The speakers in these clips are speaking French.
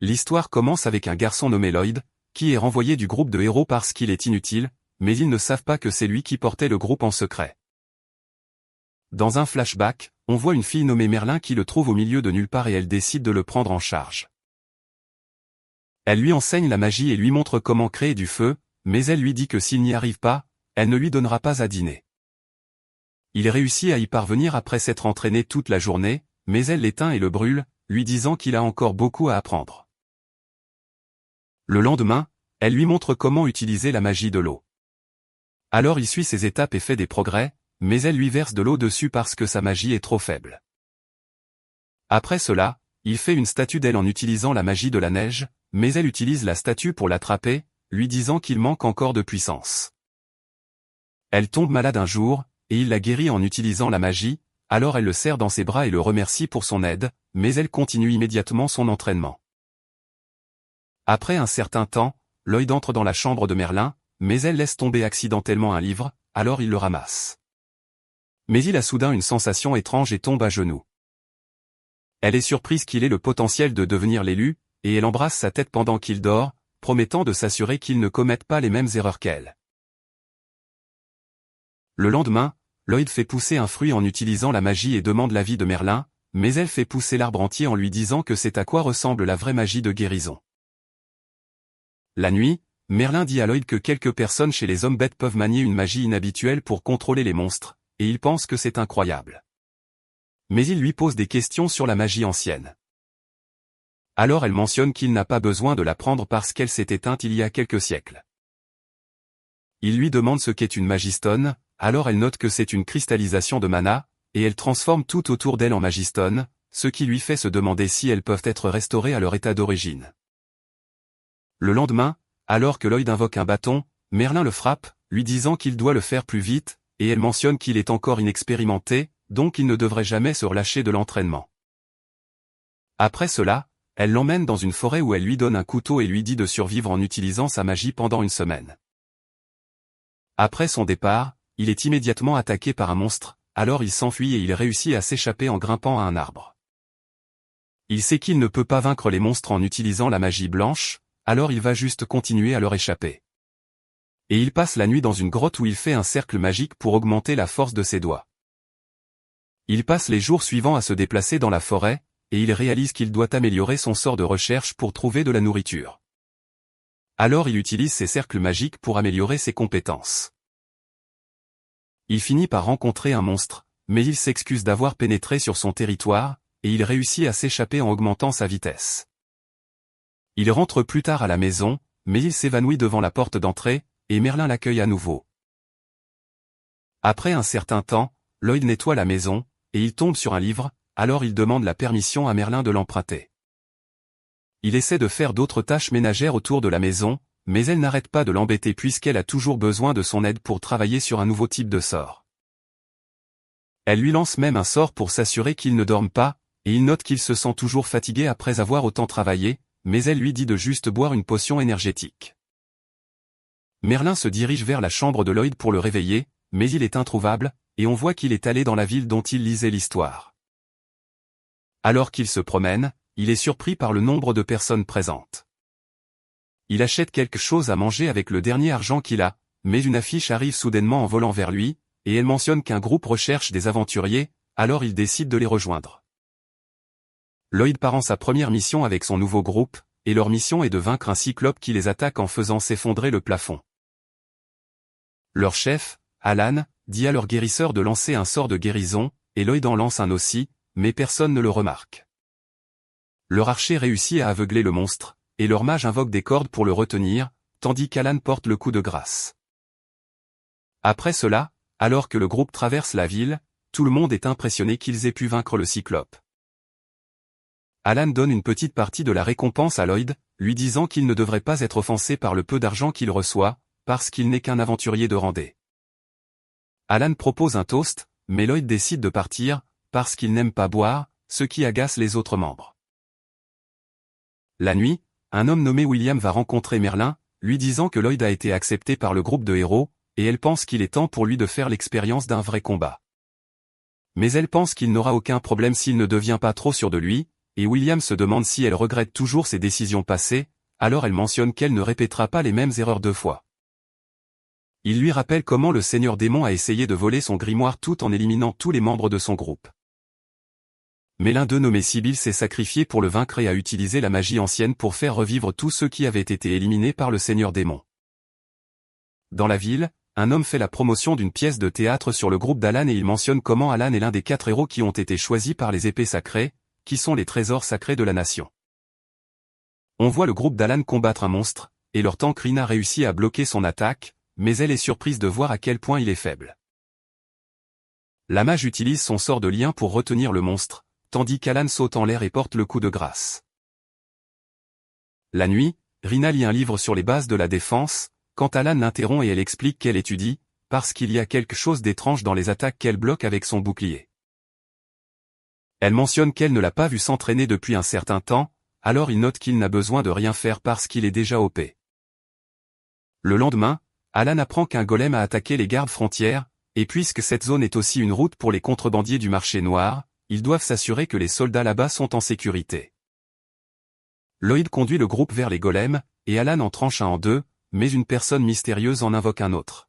L'histoire commence avec un garçon nommé Lloyd, qui est renvoyé du groupe de héros parce qu'il est inutile, mais ils ne savent pas que c'est lui qui portait le groupe en secret. Dans un flashback, on voit une fille nommée Merlin qui le trouve au milieu de nulle part et elle décide de le prendre en charge. Elle lui enseigne la magie et lui montre comment créer du feu, mais elle lui dit que s'il n'y arrive pas, elle ne lui donnera pas à dîner. Il réussit à y parvenir après s'être entraîné toute la journée, mais elle l'éteint et le brûle, lui disant qu'il a encore beaucoup à apprendre. Le lendemain, elle lui montre comment utiliser la magie de l'eau. Alors il suit ses étapes et fait des progrès, mais elle lui verse de l'eau dessus parce que sa magie est trop faible. Après cela, il fait une statue d'elle en utilisant la magie de la neige, mais elle utilise la statue pour l'attraper, lui disant qu'il manque encore de puissance. Elle tombe malade un jour, et il la guérit en utilisant la magie, alors elle le serre dans ses bras et le remercie pour son aide, mais elle continue immédiatement son entraînement. Après un certain temps, Lloyd entre dans la chambre de Merlin, mais elle laisse tomber accidentellement un livre, alors il le ramasse. Mais il a soudain une sensation étrange et tombe à genoux. Elle est surprise qu'il ait le potentiel de devenir l'élu, et elle embrasse sa tête pendant qu'il dort, promettant de s'assurer qu'il ne commette pas les mêmes erreurs qu'elle. Le lendemain, Lloyd fait pousser un fruit en utilisant la magie et demande l'avis de Merlin, mais elle fait pousser l'arbre entier en lui disant que c'est à quoi ressemble la vraie magie de guérison. La nuit, Merlin dit à Lloyd que quelques personnes chez les hommes bêtes peuvent manier une magie inhabituelle pour contrôler les monstres, et il pense que c'est incroyable. Mais il lui pose des questions sur la magie ancienne. Alors elle mentionne qu'il n'a pas besoin de l'apprendre parce qu'elle s'est éteinte il y a quelques siècles. Il lui demande ce qu'est une magistone, alors elle note que c'est une cristallisation de mana, et elle transforme tout autour d'elle en magistone, ce qui lui fait se demander si elles peuvent être restaurées à leur état d'origine. Le lendemain, alors que Lloyd invoque un bâton, Merlin le frappe, lui disant qu'il doit le faire plus vite, et elle mentionne qu'il est encore inexpérimenté, donc il ne devrait jamais se relâcher de l'entraînement. Après cela, elle l'emmène dans une forêt où elle lui donne un couteau et lui dit de survivre en utilisant sa magie pendant une semaine. Après son départ, il est immédiatement attaqué par un monstre, alors il s'enfuit et il réussit à s'échapper en grimpant à un arbre. Il sait qu'il ne peut pas vaincre les monstres en utilisant la magie blanche, alors il va juste continuer à leur échapper. Et il passe la nuit dans une grotte où il fait un cercle magique pour augmenter la force de ses doigts. Il passe les jours suivants à se déplacer dans la forêt, et il réalise qu'il doit améliorer son sort de recherche pour trouver de la nourriture. Alors il utilise ses cercles magiques pour améliorer ses compétences. Il finit par rencontrer un monstre, mais il s'excuse d'avoir pénétré sur son territoire, et il réussit à s'échapper en augmentant sa vitesse. Il rentre plus tard à la maison, mais il s'évanouit devant la porte d'entrée, et Merlin l'accueille à nouveau. Après un certain temps, Lloyd nettoie la maison, et il tombe sur un livre, alors il demande la permission à Merlin de l'emprunter. Il essaie de faire d'autres tâches ménagères autour de la maison, mais elle n'arrête pas de l'embêter puisqu'elle a toujours besoin de son aide pour travailler sur un nouveau type de sort. Elle lui lance même un sort pour s'assurer qu'il ne dorme pas, et il note qu'il se sent toujours fatigué après avoir autant travaillé, mais elle lui dit de juste boire une potion énergétique. Merlin se dirige vers la chambre de Lloyd pour le réveiller, mais il est introuvable, et on voit qu'il est allé dans la ville dont il lisait l'histoire. Alors qu'il se promène, il est surpris par le nombre de personnes présentes. Il achète quelque chose à manger avec le dernier argent qu'il a, mais une affiche arrive soudainement en volant vers lui, et elle mentionne qu'un groupe recherche des aventuriers, alors il décide de les rejoindre. Lloyd part en sa première mission avec son nouveau groupe, et leur mission est de vaincre un cyclope qui les attaque en faisant s'effondrer le plafond. Leur chef, Alan, dit à leur guérisseur de lancer un sort de guérison, et Lloyd en lance un aussi, mais personne ne le remarque. Leur archer réussit à aveugler le monstre, et leur mage invoque des cordes pour le retenir, tandis qu'Alan porte le coup de grâce. Après cela, alors que le groupe traverse la ville, tout le monde est impressionné qu'ils aient pu vaincre le cyclope. Alan donne une petite partie de la récompense à Lloyd, lui disant qu'il ne devrait pas être offensé par le peu d'argent qu'il reçoit, parce qu'il n'est qu'un aventurier de randée. Alan propose un toast, mais Lloyd décide de partir, parce qu'il n'aime pas boire, ce qui agace les autres membres. La nuit, un homme nommé William va rencontrer Merlin, lui disant que Lloyd a été accepté par le groupe de héros, et elle pense qu'il est temps pour lui de faire l'expérience d'un vrai combat. Mais elle pense qu'il n'aura aucun problème s'il ne devient pas trop sûr de lui, et William se demande si elle regrette toujours ses décisions passées, alors elle mentionne qu'elle ne répétera pas les mêmes erreurs 2 fois. Il lui rappelle comment le Seigneur Démon a essayé de voler son grimoire tout en éliminant tous les membres de son groupe. Mais l'un d'eux nommé Sibyl s'est sacrifié pour le vaincre et a utilisé la magie ancienne pour faire revivre tous ceux qui avaient été éliminés par le Seigneur Démon. Dans la ville, un homme fait la promotion d'une pièce de théâtre sur le groupe d'Alan et il mentionne comment Alan est l'un des 4 héros qui ont été choisis par les épées sacrées, qui sont les trésors sacrés de la nation. On voit le groupe d'Alan combattre un monstre, et leur tank Rina réussit à bloquer son attaque, mais elle est surprise de voir à quel point il est faible. La mage utilise son sort de lien pour retenir le monstre, tandis qu'Alan saute en l'air et porte le coup de grâce. La nuit, Rina lit un livre sur les bases de la défense, quand Alan l'interrompt et elle explique qu'elle étudie, parce qu'il y a quelque chose d'étrange dans les attaques qu'elle bloque avec son bouclier. Elle mentionne qu'elle ne l'a pas vu s'entraîner depuis un certain temps, alors il note qu'il n'a besoin de rien faire parce qu'il est déjà OP. Le lendemain, Alan apprend qu'un golem a attaqué les gardes frontières, et puisque cette zone est aussi une route pour les contrebandiers du marché noir, ils doivent s'assurer que les soldats là-bas sont en sécurité. Lloyd conduit le groupe vers les golems, et Alan en tranche un en 2, mais une personne mystérieuse en invoque un autre.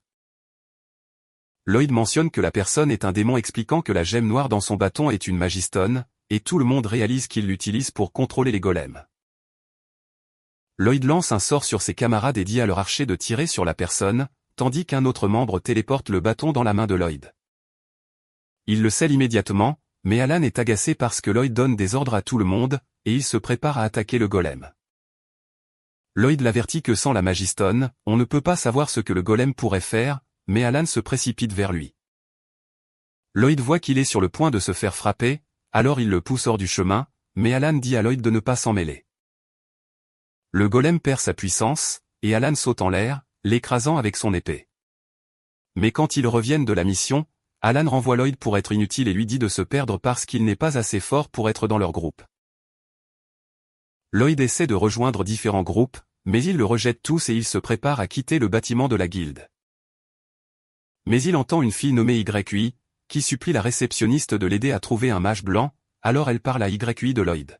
Lloyd mentionne que la personne est un démon expliquant que la gemme noire dans son bâton est une magistone, et tout le monde réalise qu'il l'utilise pour contrôler les golems. Lloyd lance un sort sur ses camarades et dit à leur archer de tirer sur la personne, tandis qu'un autre membre téléporte le bâton dans la main de Lloyd. Il le scelle immédiatement, mais Alan est agacé parce que Lloyd donne des ordres à tout le monde, et il se prépare à attaquer le golem. Lloyd l'avertit que sans la magistone, on ne peut pas savoir ce que le golem pourrait faire, mais Alan se précipite vers lui. Lloyd voit qu'il est sur le point de se faire frapper, alors il le pousse hors du chemin, mais Alan dit à Lloyd de ne pas s'en mêler. Le golem perd sa puissance, et Alan saute en l'air, l'écrasant avec son épée. Mais quand ils reviennent de la mission, Alan renvoie Lloyd pour être inutile et lui dit de se perdre parce qu'il n'est pas assez fort pour être dans leur groupe. Lloyd essaie de rejoindre différents groupes, mais ils le rejettent tous et il se prépare à quitter le bâtiment de la guilde. Mais il entend une fille nommée YI, qui supplie la réceptionniste de l'aider à trouver un mage blanc, alors elle parle à YI de Lloyd.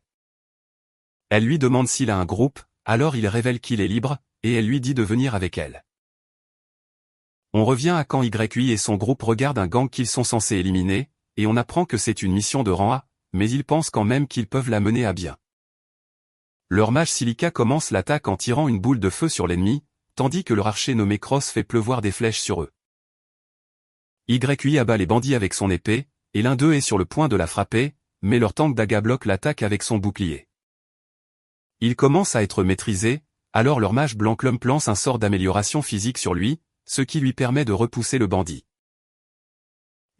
Elle lui demande s'il a un groupe, alors il révèle qu'il est libre, et elle lui dit de venir avec elle. On revient à quand YI et son groupe regardent un gang qu'ils sont censés éliminer, et on apprend que c'est une mission de rang A, mais ils pensent quand même qu'ils peuvent la mener à bien. Leur mage Silica commence l'attaque en tirant une boule de feu sur l'ennemi, tandis que leur archer nommé Cross fait pleuvoir des flèches sur eux. YI abat les bandits avec son épée, et l'un d'eux est sur le point de la frapper, mais leur tank Daga bloque l'attaque avec son bouclier. Il commence à être maîtrisé, alors leur mage blanc Clump lance un sort d'amélioration physique sur lui, ce qui lui permet de repousser le bandit.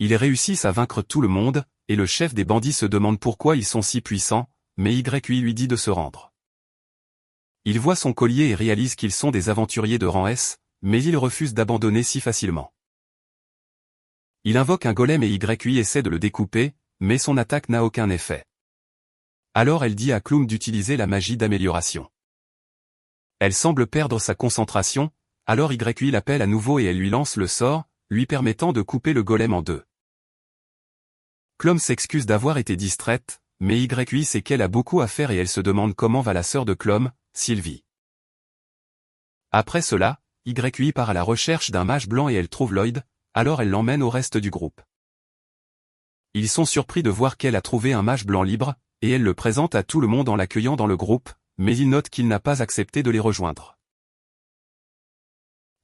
Ils réussissent à vaincre tout le monde, et le chef des bandits se demande pourquoi ils sont si puissants, mais YI lui dit de se rendre. Il voit son collier et réalise qu'ils sont des aventuriers de rang S, mais il refuse d'abandonner si facilement. Il invoque un golem et YI essaie de le découper, mais son attaque n'a aucun effet. Alors elle dit à Clum d'utiliser la magie d'amélioration. Elle semble perdre sa concentration, alors YI l'appelle à nouveau et elle lui lance le sort, lui permettant de couper le golem en 2. Clum s'excuse d'avoir été distraite, mais YI sait qu'elle a beaucoup à faire et elle se demande comment va la sœur de Clum, Sylvie. Après cela, YI part à la recherche d'un mage blanc et elle trouve Lloyd, alors elle l'emmène au reste du groupe. Ils sont surpris de voir qu'elle a trouvé un mage blanc libre, et elle le présente à tout le monde en l'accueillant dans le groupe, mais ils notent qu'il n'a pas accepté de les rejoindre.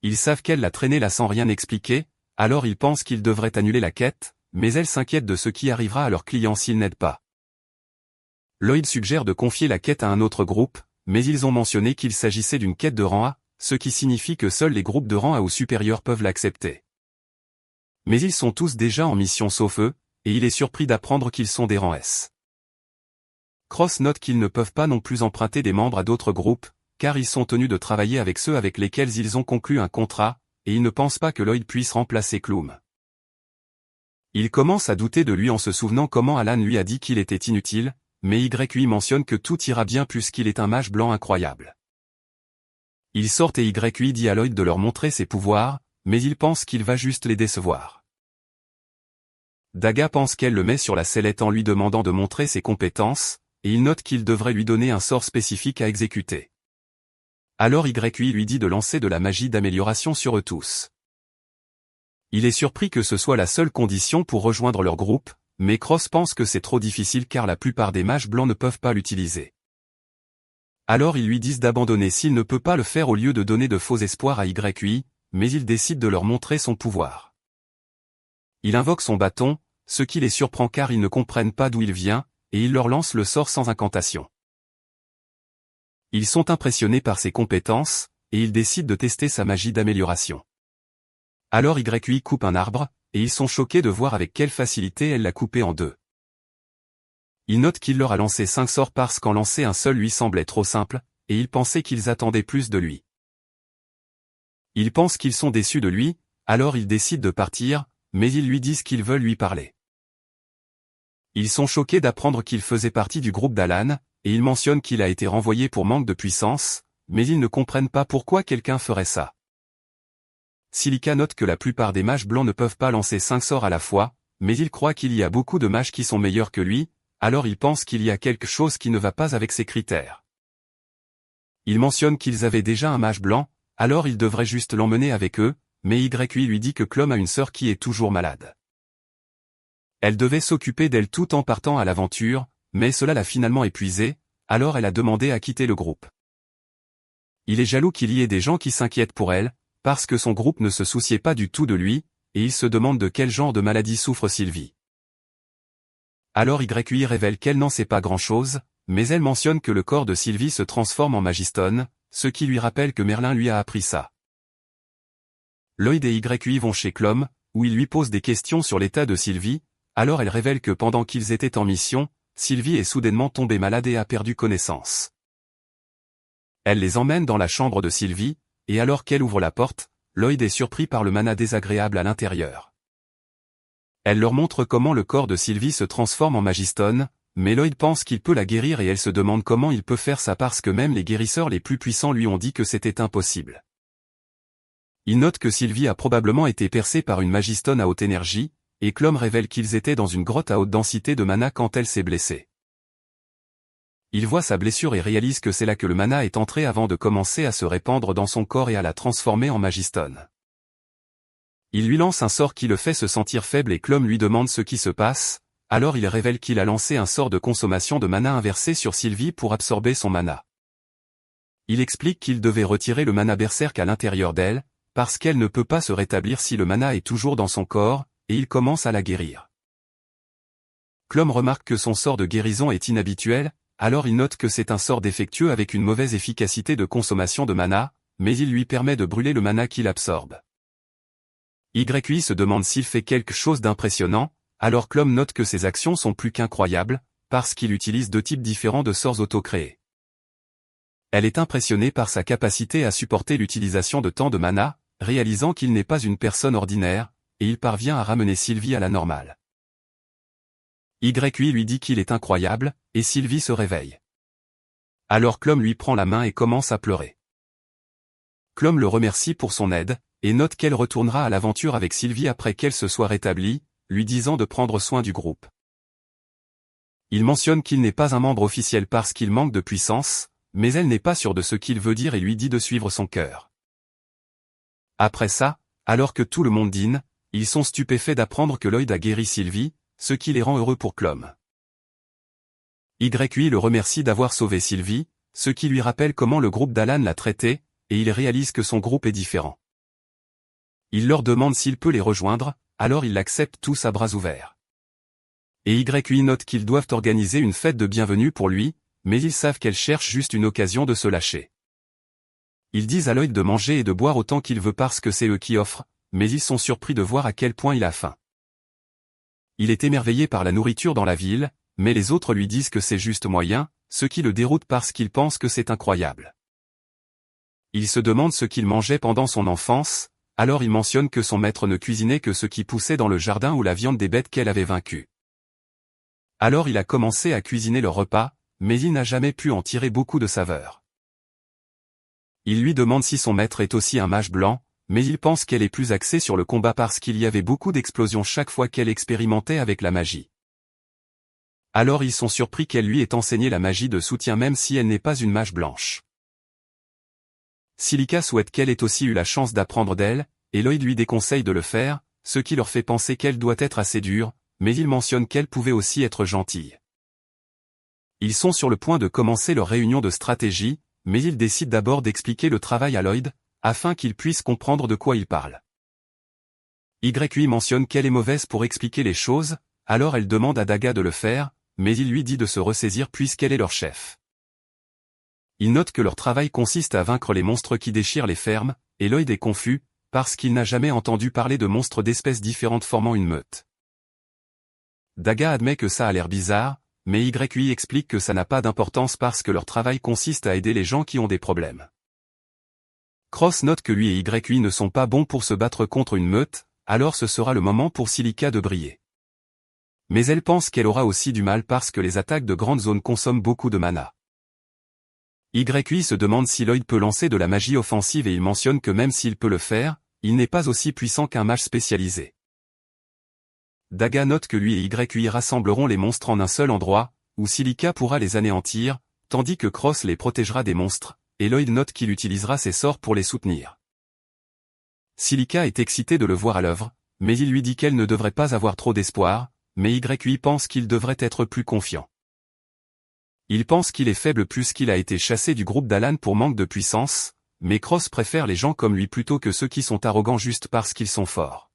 Ils savent qu'elle l'a traîné là sans rien expliquer, alors ils pensent qu'ils devraient annuler la quête, mais elle s'inquiète de ce qui arrivera à leurs clients s'ils n'aident pas. Lloyd suggère de confier la quête à un autre groupe, mais ils ont mentionné qu'il s'agissait d'une quête de rang A, ce qui signifie que seuls les groupes de rang A ou supérieurs peuvent l'accepter. Mais ils sont tous déjà en mission sauf eux, et il est surpris d'apprendre qu'ils sont des rangs S. Cross note qu'ils ne peuvent pas non plus emprunter des membres à d'autres groupes, car ils sont tenus de travailler avec ceux avec lesquels ils ont conclu un contrat, et ils ne pensent pas que Lloyd puisse remplacer Clum. Il commence à douter de lui en se souvenant comment Alan lui a dit qu'il était inutile, mais YI mentionne que tout ira bien puisqu'il est un mage blanc incroyable. Ils sortent et YI dit à Lloyd de leur montrer ses pouvoirs, mais il pense qu'il va juste les décevoir. Daga pense qu'elle le met sur la sellette en lui demandant de montrer ses compétences, et il note qu'il devrait lui donner un sort spécifique à exécuter. Alors YUI lui dit de lancer de la magie d'amélioration sur eux tous. Il est surpris que ce soit la seule condition pour rejoindre leur groupe, mais Cross pense que c'est trop difficile car la plupart des mages blancs ne peuvent pas l'utiliser. Alors ils lui disent d'abandonner s'il ne peut pas le faire au lieu de donner de faux espoirs à YUI, mais il décide de leur montrer son pouvoir. Il invoque son bâton, ce qui les surprend car ils ne comprennent pas d'où il vient, et il leur lance le sort sans incantation. Ils sont impressionnés par ses compétences, et ils décident de tester sa magie d'amélioration. Alors YUI coupe un arbre, et ils sont choqués de voir avec quelle facilité elle l'a coupé en deux. Ils notent qu'il leur a lancé 5 sorts parce qu'en lancer un seul lui semblait trop simple, et ils pensaient qu'ils attendaient plus de lui. Ils pensent qu'ils sont déçus de lui, alors ils décident de partir, mais ils lui disent qu'ils veulent lui parler. Ils sont choqués d'apprendre qu'il faisait partie du groupe d'Alan, et ils mentionnent qu'il a été renvoyé pour manque de puissance, mais ils ne comprennent pas pourquoi quelqu'un ferait ça. Silica note que la plupart des mages blancs ne peuvent pas lancer 5 sorts à la fois, mais il croit qu'il y a beaucoup de mages qui sont meilleurs que lui, alors il pense qu'il y a quelque chose qui ne va pas avec ses critères. Il mentionne qu'ils avaient déjà un mage blanc, alors ils devraient juste l'emmener avec eux, mais YUI lui dit que Clom a une sœur qui est toujours malade. Elle devait s'occuper d'elle tout en partant à l'aventure, mais cela l'a finalement épuisée, alors elle a demandé à quitter le groupe. Il est jaloux qu'il y ait des gens qui s'inquiètent pour elle, parce que son groupe ne se souciait pas du tout de lui, et il se demande de quel genre de maladie souffre Sylvie. Alors YUI révèle qu'elle n'en sait pas grand-chose, mais elle mentionne que le corps de Sylvie se transforme en magistone, ce qui lui rappelle que Merlin lui a appris ça. Lloyd et YUI vont chez Clom, où il lui pose des questions sur l'état de Sylvie, alors elle révèle que pendant qu'ils étaient en mission, Sylvie est soudainement tombée malade et a perdu connaissance. Elle les emmène dans la chambre de Sylvie, et alors qu'elle ouvre la porte, Lloyd est surpris par le mana désagréable à l'intérieur. Elle leur montre comment le corps de Sylvie se transforme en magistone, mais Lloyd pense qu'il peut la guérir et elle se demande comment il peut faire ça parce que même les guérisseurs les plus puissants lui ont dit que c'était impossible. Il note que Sylvie a probablement été percée par une magistone à haute énergie, et Clom révèle qu'ils étaient dans une grotte à haute densité de mana quand elle s'est blessée. Il voit sa blessure et réalise que c'est là que le mana est entré avant de commencer à se répandre dans son corps et à la transformer en magistone. Il lui lance un sort qui le fait se sentir faible et Clom lui demande ce qui se passe, alors il révèle qu'il a lancé un sort de consommation de mana inversé sur Sylvie pour absorber son mana. Il explique qu'il devait retirer le mana berserk à l'intérieur d'elle, parce qu'elle ne peut pas se rétablir si le mana est toujours dans son corps, et il commence à la guérir. Clom remarque que son sort de guérison est inhabituel, alors il note que c'est un sort défectueux avec une mauvaise efficacité de consommation de mana, mais il lui permet de brûler le mana qu'il absorbe. YUI se demande s'il fait quelque chose d'impressionnant, alors Clom note que ses actions sont plus qu'incroyables, parce qu'il utilise 2 types différents de sorts auto-créés. Elle est impressionnée par sa capacité à supporter l'utilisation de tant de mana, réalisant qu'il n'est pas une personne ordinaire, et il parvient à ramener Sylvie à la normale. YUI lui dit qu'il est incroyable, et Sylvie se réveille. Alors Clom lui prend la main et commence à pleurer. Clom le remercie pour son aide, et note qu'elle retournera à l'aventure avec Sylvie après qu'elle se soit rétablie, lui disant de prendre soin du groupe. Il mentionne qu'il n'est pas un membre officiel parce qu'il manque de puissance, mais elle n'est pas sûre de ce qu'il veut dire et lui dit de suivre son cœur. Après ça, alors que tout le monde dîne, ils sont stupéfaits d'apprendre que Lloyd a guéri Sylvie, ce qui les rend heureux pour Clom. YUI le remercie d'avoir sauvé Sylvie, ce qui lui rappelle comment le groupe d'Alan l'a traité, et il réalise que son groupe est différent. Il leur demande s'il peut les rejoindre, alors ils l'acceptent tous à bras ouverts. Et YUI note qu'ils doivent organiser une fête de bienvenue pour lui, mais ils savent qu'elle cherche juste une occasion de se lâcher. Ils disent à Lloyd de manger et de boire autant qu'il veut parce que c'est eux qui offrent, mais ils sont surpris de voir à quel point il a faim. Il est émerveillé par la nourriture dans la ville, mais les autres lui disent que c'est juste moyen, ce qui le déroute parce qu'il pense que c'est incroyable. Il se demande ce qu'il mangeait pendant son enfance, alors il mentionne que son maître ne cuisinait que ce qui poussait dans le jardin ou la viande des bêtes qu'elle avait vaincues. Alors il a commencé à cuisiner leur repas, mais il n'a jamais pu en tirer beaucoup de saveur. Il lui demande si son maître est aussi un mage blanc, mais il pense qu'elle est plus axée sur le combat parce qu'il y avait beaucoup d'explosions chaque fois qu'elle expérimentait avec la magie. Alors ils sont surpris qu'elle lui ait enseigné la magie de soutien même si elle n'est pas une mage blanche. Silica souhaite qu'elle ait aussi eu la chance d'apprendre d'elle, et Lloyd lui déconseille de le faire, ce qui leur fait penser qu'elle doit être assez dure, mais il mentionne qu'elle pouvait aussi être gentille. Ils sont sur le point de commencer leur réunion de stratégie, mais ils décident d'abord d'expliquer le travail à Lloyd, afin qu'il puisse comprendre de quoi il parle. YY mentionne qu'elle est mauvaise pour expliquer les choses, alors elle demande à Daga de le faire, mais il lui dit de se ressaisir puisqu'elle est leur chef. Il note que leur travail consiste à vaincre les monstres qui déchirent les fermes, et Lloyd est confus, parce qu'il n'a jamais entendu parler de monstres d'espèces différentes formant une meute. Daga admet que ça a l'air bizarre, mais YY explique que ça n'a pas d'importance parce que leur travail consiste à aider les gens qui ont des problèmes. Cross note que lui et YY ne sont pas bons pour se battre contre une meute, alors ce sera le moment pour Silica de briller. Mais elle pense qu'elle aura aussi du mal parce que les attaques de grandes zones consomment beaucoup de mana. YY se demande si Lloyd peut lancer de la magie offensive et il mentionne que même s'il peut le faire, il n'est pas aussi puissant qu'un mage spécialisé. Daga note que lui et YY rassembleront les monstres en un seul endroit, où Silica pourra les anéantir, tandis que Cross les protégera des monstres, et Lloyd note qu'il utilisera ses sorts pour les soutenir. Silica est excitée de le voir à l'œuvre, mais il lui dit qu'elle ne devrait pas avoir trop d'espoir, mais YY pense qu'il devrait être plus confiant. Il pense qu'il est faible puisqu'il a été chassé du groupe d'Alan pour manque de puissance, mais Cross préfère les gens comme lui plutôt que ceux qui sont arrogants juste parce qu'ils sont forts.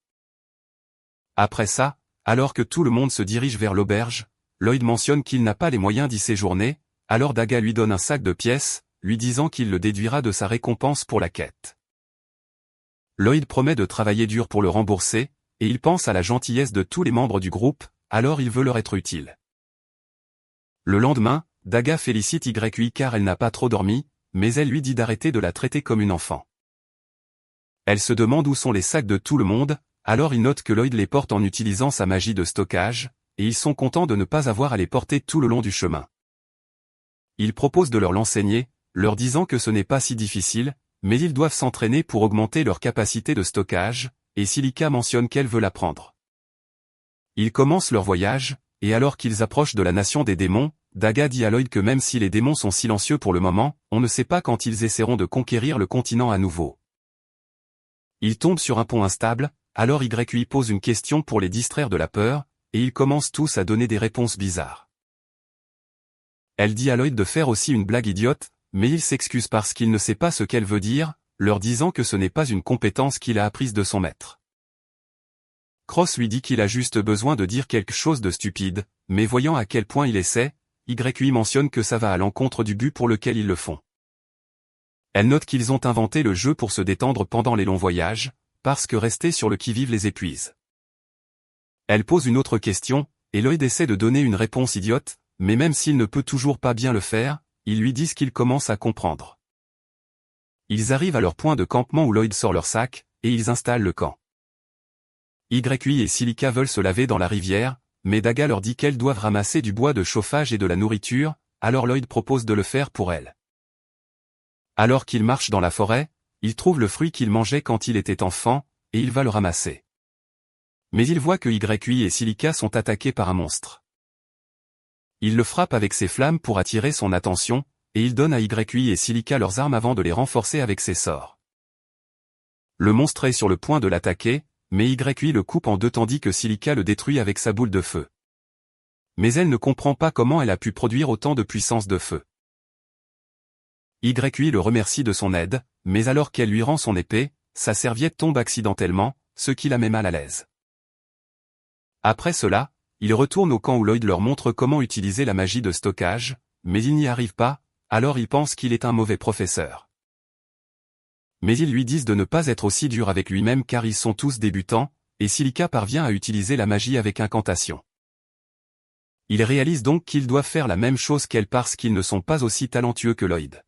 Après ça, alors que tout le monde se dirige vers l'auberge, Lloyd mentionne qu'il n'a pas les moyens d'y séjourner, alors Daga lui donne un sac de pièces, lui disant qu'il le déduira de sa récompense pour la quête. Lloyd promet de travailler dur pour le rembourser, et il pense à la gentillesse de tous les membres du groupe, alors il veut leur être utile. Le lendemain, Daga félicite YY car elle n'a pas trop dormi, mais elle lui dit d'arrêter de la traiter comme une enfant. Elle se demande où sont les sacs de tout le monde, alors il note que Lloyd les porte en utilisant sa magie de stockage, et ils sont contents de ne pas avoir à les porter tout le long du chemin. Il propose de leur l'enseigner, leur disant que ce n'est pas si difficile, mais ils doivent s'entraîner pour augmenter leur capacité de stockage, et Silica mentionne qu'elle veut l'apprendre. Ils commencent leur voyage, et alors qu'ils approchent de la nation des démons, Daga dit à Lloyd que même si les démons sont silencieux pour le moment, on ne sait pas quand ils essaieront de conquérir le continent à nouveau. Ils tombent sur un pont instable, alors YY pose une question pour les distraire de la peur, et ils commencent tous à donner des réponses bizarres. Elle dit à Lloyd de faire aussi une blague idiote, mais il s'excuse parce qu'il ne sait pas ce qu'elle veut dire, leur disant que ce n'est pas une compétence qu'il a apprise de son maître. Cross lui dit qu'il a juste besoin de dire quelque chose de stupide, mais voyant à quel point il essaie, YY mentionne que ça va à l'encontre du but pour lequel ils le font. Elle note qu'ils ont inventé le jeu pour se détendre pendant les longs voyages, parce que rester sur le qui-vive les épuise. Elle pose une autre question, et Lloyd essaie de donner une réponse idiote, mais même s'il ne peut toujours pas bien le faire, ils lui disent qu'ils commencent à comprendre. Ils arrivent à leur point de campement où Lloyd sort leur sac, et ils installent le camp. YY et Silica veulent se laver dans la rivière, mais Daga leur dit qu'elles doivent ramasser du bois de chauffage et de la nourriture, alors Lloyd propose de le faire pour elles. Alors qu'il marche dans la forêt, il trouve le fruit qu'il mangeait quand il était enfant, et il va le ramasser. Mais il voit que YY et Silica sont attaqués par un monstre. Il le frappe avec ses flammes pour attirer son attention, et il donne à YY et Silica leurs armes avant de les renforcer avec ses sorts. Le monstre est sur le point de l'attaquer, mais YY le coupe en deux tandis que Silica le détruit avec sa boule de feu. Mais elle ne comprend pas comment elle a pu produire autant de puissance de feu. YY le remercie de son aide, mais alors qu'elle lui rend son épée, sa serviette tombe accidentellement, ce qui la met mal à l'aise. Après cela, il retourne au camp où Lloyd leur montre comment utiliser la magie de stockage, mais il n'y arrive pas, alors ils pensent qu'il est un mauvais professeur. Mais ils lui disent de ne pas être aussi dur avec lui-même car ils sont tous débutants, et Silica parvient à utiliser la magie avec incantation. Ils réalisent donc qu'ils doivent faire la même chose qu'elle parce qu'ils ne sont pas aussi talentueux que Lloyd.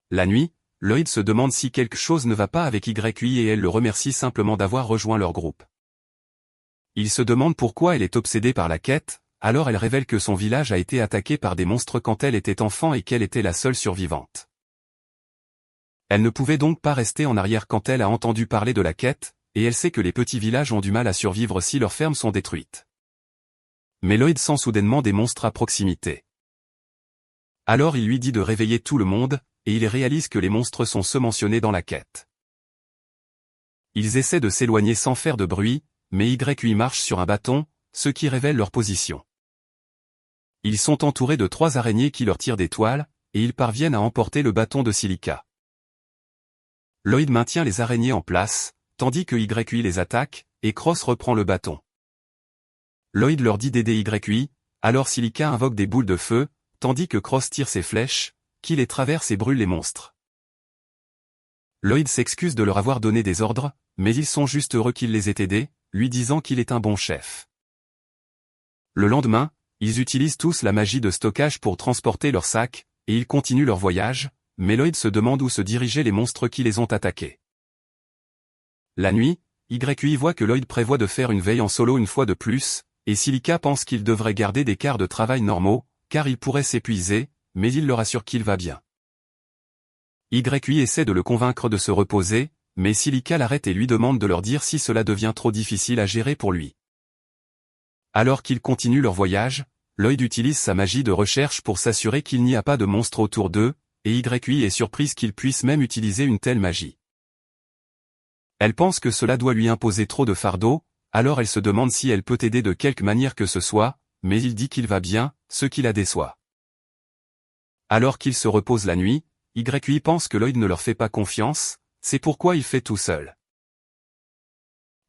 La nuit, Lloyd se demande si quelque chose ne va pas avec YY et elle le remercie simplement d'avoir rejoint leur groupe. Il se demande pourquoi elle est obsédée par la quête, alors elle révèle que son village a été attaqué par des monstres quand elle était enfant et qu'elle était la seule survivante. Elle ne pouvait donc pas rester en arrière quand elle a entendu parler de la quête, et elle sait que les petits villages ont du mal à survivre si leurs fermes sont détruites. Mais Lloyd sent soudainement des monstres à proximité. Alors il lui dit de réveiller tout le monde, et il réalise que les monstres sont ceux mentionnés dans la quête. Ils essaient de s'éloigner sans faire de bruit, mais YUI marche sur un bâton, ce qui révèle leur position. Ils sont entourés de 3 araignées qui leur tirent des toiles, et ils parviennent à emporter le bâton de Silica. Lloyd maintient les araignées en place, tandis que YUI les attaque, et Cross reprend le bâton. Lloyd leur dit d'aider YUI, alors Silica invoque des boules de feu, tandis que Cross tire ses flèches, qui les traversent et brûlent les monstres. Lloyd s'excuse de leur avoir donné des ordres, mais ils sont juste heureux qu'il les ait aidés, lui disant qu'il est un bon chef. Le lendemain, ils utilisent tous la magie de stockage pour transporter leurs sacs, et ils continuent leur voyage, mais Lloyd se demande où se dirigeaient les monstres qui les ont attaqués. La nuit, YUI voit que Lloyd prévoit de faire une veille en solo une fois de plus, et Silica pense qu'il devrait garder des quarts de travail normaux, car il pourrait s'épuiser, mais il leur assure qu'il va bien. YUI essaie de le convaincre de se reposer, mais Silica l'arrête et lui demande de leur dire si cela devient trop difficile à gérer pour lui. Alors qu'ils continuent leur voyage, Lloyd utilise sa magie de recherche pour s'assurer qu'il n'y a pas de monstres autour d'eux, et YUI est surprise qu'il puisse même utiliser une telle magie. Elle pense que cela doit lui imposer trop de fardeau, alors elle se demande si elle peut aider de quelque manière que ce soit, mais il dit qu'il va bien, ce qui la déçoit. Alors qu'ils se reposent la nuit, YUI pense que Lloyd ne leur fait pas confiance, c'est pourquoi il fait tout seul.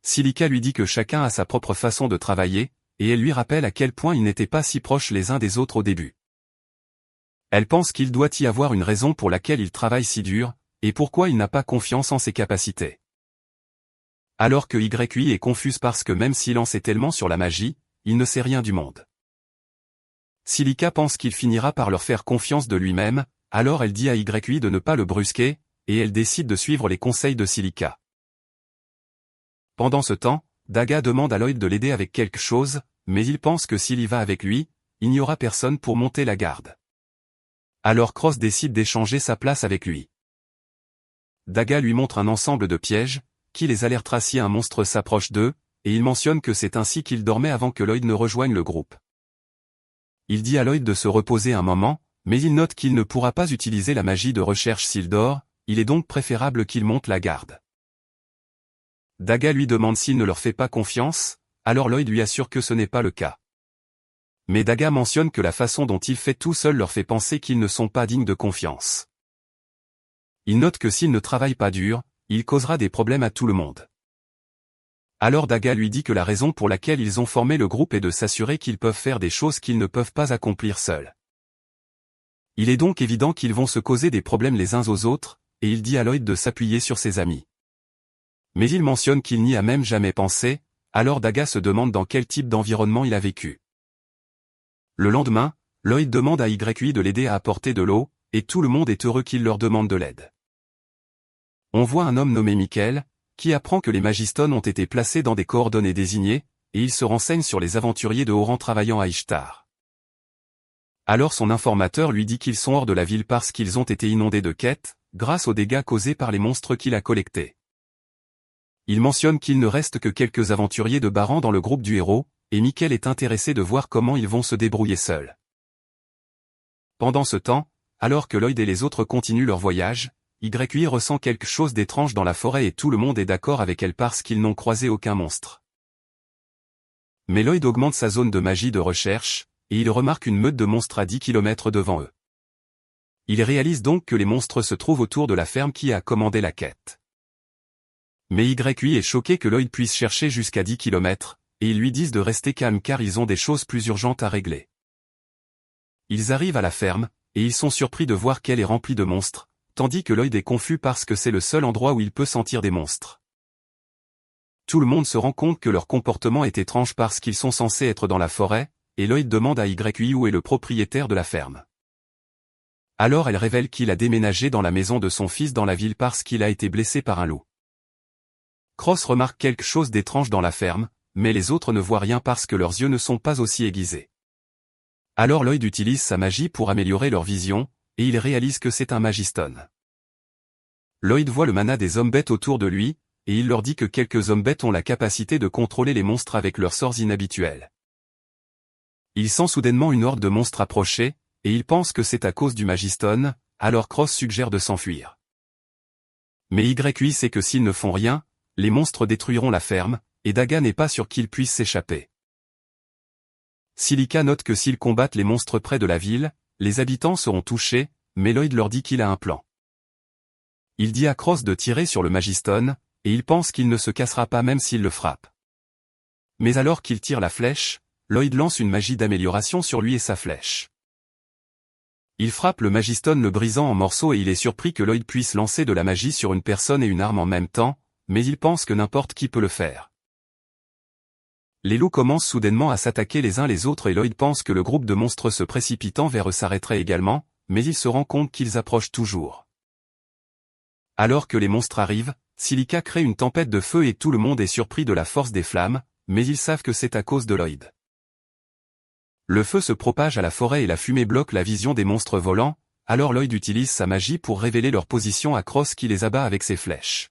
Silica lui dit que chacun a sa propre façon de travailler, et elle lui rappelle à quel point ils n'étaient pas si proches les uns des autres au début. Elle pense qu'il doit y avoir une raison pour laquelle il travaille si dur, et pourquoi il n'a pas confiance en ses capacités. Alors que YUI est confuse parce que même s'il en sait tellement sur la magie, il ne sait rien du monde. Silica pense qu'il finira par leur faire confiance de lui-même, alors elle dit à YUI de ne pas le brusquer, et elle décide de suivre les conseils de Silica. Pendant ce temps, Daga demande à Lloyd de l'aider avec quelque chose, mais il pense que s'il y va avec lui, il n'y aura personne pour monter la garde. Alors Cross décide d'échanger sa place avec lui. Daga lui montre un ensemble de pièges, qui les alertera si un monstre s'approche d'eux, et il mentionne que c'est ainsi qu'il dormait avant que Lloyd ne rejoigne le groupe. Il dit à Lloyd de se reposer un moment, mais il note qu'il ne pourra pas utiliser la magie de recherche s'il dort, il est donc préférable qu'il monte la garde. Daga lui demande s'il ne leur fait pas confiance, alors Lloyd lui assure que ce n'est pas le cas. Mais Daga mentionne que la façon dont il fait tout seul leur fait penser qu'ils ne sont pas dignes de confiance. Il note que s'il ne travaille pas dur, il causera des problèmes à tout le monde. Alors Daga lui dit que la raison pour laquelle ils ont formé le groupe est de s'assurer qu'ils peuvent faire des choses qu'ils ne peuvent pas accomplir seuls. Il est donc évident qu'ils vont se causer des problèmes les uns aux autres, et il dit à Lloyd de s'appuyer sur ses amis. Mais il mentionne qu'il n'y a même jamais pensé, alors Daga se demande dans quel type d'environnement il a vécu. Le lendemain, Lloyd demande à YUI de l'aider à apporter de l'eau, et tout le monde est heureux qu'il leur demande de l'aide. On voit un homme nommé Michael, qui apprend que les Magistones ont été placés dans des coordonnées désignées, et il se renseigne sur les aventuriers de haut rang travaillant à Ishtar. Alors son informateur lui dit qu'ils sont hors de la ville parce qu'ils ont été inondés de quêtes, grâce aux dégâts causés par les monstres qu'il a collectés. Il mentionne qu'il ne reste que quelques aventuriers de bas rang dans le groupe du héros, et Michael est intéressé de voir comment ils vont se débrouiller seuls. Pendant ce temps, alors que Lloyd et les autres continuent leur voyage, YUI ressent quelque chose d'étrange dans la forêt et tout le monde est d'accord avec elle parce qu'ils n'ont croisé aucun monstre. Mais Lloyd augmente sa zone de magie de recherche, et il remarque une meute de monstres à 10 km devant eux. Il réalise donc que les monstres se trouvent autour de la ferme qui a commandé la quête. Mais YUI est choqué que Lloyd puisse chercher jusqu'à 10 km, et ils lui disent de rester calme car ils ont des choses plus urgentes à régler. Ils arrivent à la ferme, et ils sont surpris de voir qu'elle est remplie de monstres, tandis que Lloyd est confus parce que c'est le seul endroit où il peut sentir des monstres. Tout le monde se rend compte que leur comportement est étrange parce qu'ils sont censés être dans la forêt, et Lloyd demande à YUI où est le propriétaire de la ferme. Alors elle révèle qu'il a déménagé dans la maison de son fils dans la ville parce qu'il a été blessé par un loup. Cross remarque quelque chose d'étrange dans la ferme, mais les autres ne voient rien parce que leurs yeux ne sont pas aussi aiguisés. Alors Lloyd utilise sa magie pour améliorer leur vision, et il réalise que c'est un Magistone. Lloyd voit le mana des hommes-bêtes autour de lui, et il leur dit que quelques hommes-bêtes ont la capacité de contrôler les monstres avec leurs sorts inhabituels. Il sent soudainement une horde de monstres approcher, et il pense que c'est à cause du Magistone, alors Cross suggère de s'enfuir. Mais YI sait que s'ils ne font rien, les monstres détruiront la ferme, et Daga n'est pas sûr qu'ils puissent s'échapper. Silica note que s'ils combattent les monstres près de la ville, les habitants seront touchés, mais Lloyd leur dit qu'il a un plan. Il dit à Cross de tirer sur le Magistone, et il pense qu'il ne se cassera pas même s'il le frappe. Mais alors qu'il tire la flèche, Lloyd lance une magie d'amélioration sur lui et sa flèche. Il frappe le Magistone le brisant en morceaux et il est surpris que Lloyd puisse lancer de la magie sur une personne et une arme en même temps, mais il pense que n'importe qui peut le faire. Les loups commencent soudainement à s'attaquer les uns les autres et Lloyd pense que le groupe de monstres se précipitant vers eux s'arrêterait également, mais il se rend compte qu'ils approchent toujours. Alors que les monstres arrivent, Silica crée une tempête de feu et tout le monde est surpris de la force des flammes, mais ils savent que c'est à cause de Lloyd. Le feu se propage à la forêt et la fumée bloque la vision des monstres volants, alors Lloyd utilise sa magie pour révéler leur position à Cross qui les abat avec ses flèches.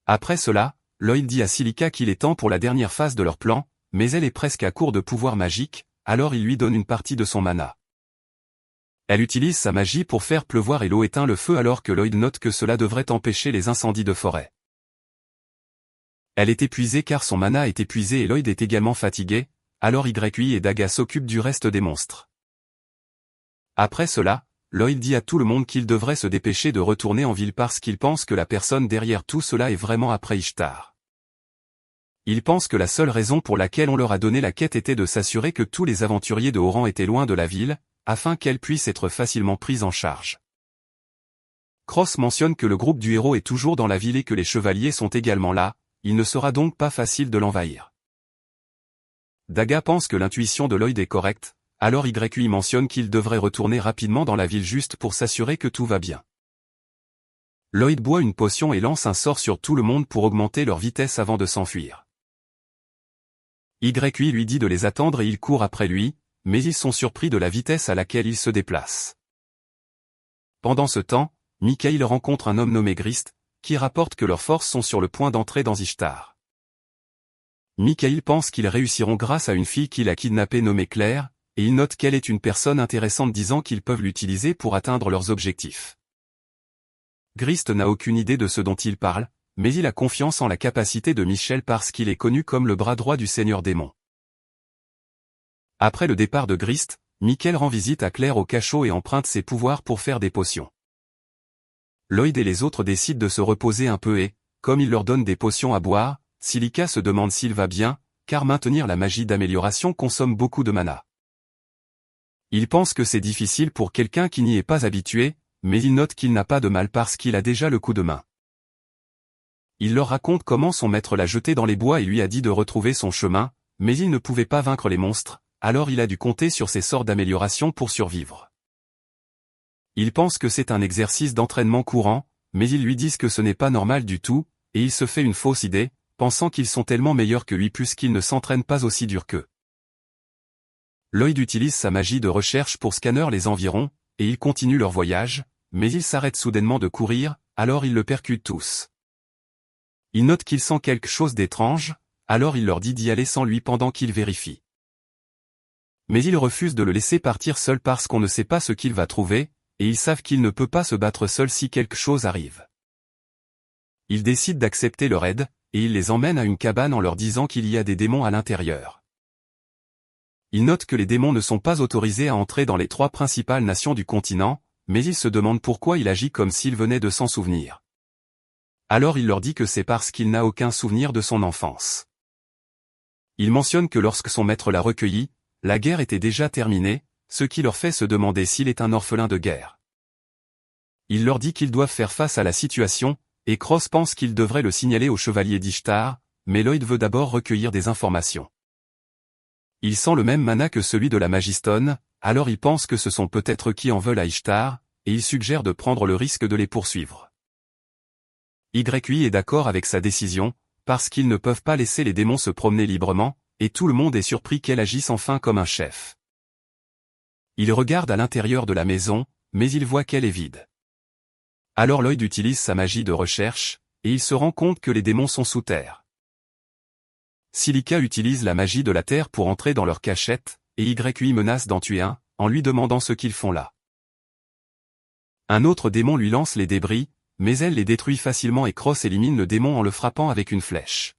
Après cela, Lloyd dit à Silica qu'il est temps pour la dernière phase de leur plan, mais elle est presque à court de pouvoir magique, alors il lui donne une partie de son mana. Elle utilise sa magie pour faire pleuvoir et l'eau éteint le feu alors que Lloyd note que cela devrait empêcher les incendies de forêt. Elle est épuisée car son mana est épuisé et Lloyd est également fatigué, alors YI et Daga s'occupent du reste des monstres. Après cela, Lloyd dit à tout le monde qu'il devrait se dépêcher de retourner en ville parce qu'il pense que la personne derrière tout cela est vraiment après Ishtar. Il pense que la seule raison pour laquelle on leur a donné la quête était de s'assurer que tous les aventuriers de haut rang étaient loin de la ville, afin qu'elle puisse être facilement prise en charge. Cross mentionne que le groupe du héros est toujours dans la ville et que les chevaliers sont également là, il ne sera donc pas facile de l'envahir. Daga pense que l'intuition de Lloyd est correcte, alors YI mentionne qu'il devrait retourner rapidement dans la ville juste pour s'assurer que tout va bien. Lloyd boit une potion et lance un sort sur tout le monde pour augmenter leur vitesse avant de s'enfuir. YI lui dit de les attendre et il court après lui, mais ils sont surpris de la vitesse à laquelle il se déplace. Pendant ce temps, Mikael rencontre un homme nommé Grist, qui rapporte que leurs forces sont sur le point d'entrer dans Ishtar. Mikael pense qu'ils réussiront grâce à une fille qu'il a kidnappée nommée Claire, et il note qu'elle est une personne intéressante disant qu'ils peuvent l'utiliser pour atteindre leurs objectifs. Grist n'a aucune idée de ce dont il parle, mais il a confiance en la capacité de Michel parce qu'il est connu comme le bras droit du Seigneur Démon. Après le départ de Grist, Mikael rend visite à Claire au cachot et emprunte ses pouvoirs pour faire des potions. Lloyd et les autres décident de se reposer un peu et, comme il leur donne des potions à boire, Silica se demande s'il va bien, car maintenir la magie d'amélioration consomme beaucoup de mana. Il pense que c'est difficile pour quelqu'un qui n'y est pas habitué, mais il note qu'il n'a pas de mal parce qu'il a déjà le coup de main. Il leur raconte comment son maître l'a jeté dans les bois et lui a dit de retrouver son chemin, mais il ne pouvait pas vaincre les monstres, alors il a dû compter sur ses sorts d'amélioration pour survivre. Ils pensent que c'est un exercice d'entraînement courant, mais ils lui disent que ce n'est pas normal du tout, et il se fait une fausse idée, pensant qu'ils sont tellement meilleurs que lui puisqu'ils ne s'entraînent pas aussi dur qu'eux. Lloyd utilise sa magie de recherche pour scanner les environs, et ils continuent leur voyage, mais ils s'arrêtent soudainement de courir, alors ils le percutent tous. Il note qu'il sent quelque chose d'étrange, alors il leur dit d'y aller sans lui pendant qu'il vérifie. Mais ils refusent de le laisser partir seul parce qu'on ne sait pas ce qu'il va trouver, et ils savent qu'il ne peut pas se battre seul si quelque chose arrive. Ils décident d'accepter leur aide, et ils les emmènent à une cabane en leur disant qu'il y a des démons à l'intérieur. Ils notent que les démons ne sont pas autorisés à entrer dans les 3 principales nations du continent, mais ils se demandent pourquoi il agit comme s'il venait de s'en souvenir. Alors il leur dit que c'est parce qu'il n'a aucun souvenir de son enfance. Il mentionne que lorsque son maître l'a recueilli, la guerre était déjà terminée, ce qui leur fait se demander s'il est un orphelin de guerre. Il leur dit qu'ils doivent faire face à la situation, et Cross pense qu'il devrait le signaler au chevalier d'Ishtar, mais Lloyd veut d'abord recueillir des informations. Il sent le même mana que celui de la Magistone, alors il pense que ce sont peut-être qui en veulent à Ishtar, et il suggère de prendre le risque de les poursuivre. YI est d'accord avec sa décision, parce qu'ils ne peuvent pas laisser les démons se promener librement, et tout le monde est surpris qu'elle agisse enfin comme un chef. Il regarde à l'intérieur de la maison, mais il voit qu'elle est vide. Alors Lloyd utilise sa magie de recherche, et il se rend compte que les démons sont sous terre. Silica utilise la magie de la Terre pour entrer dans leur cachette, et YUI menace d'en tuer un, en lui demandant ce qu'ils font là. Un autre démon lui lance les débris, mais elle les détruit facilement et Cross élimine le démon en le frappant avec une flèche.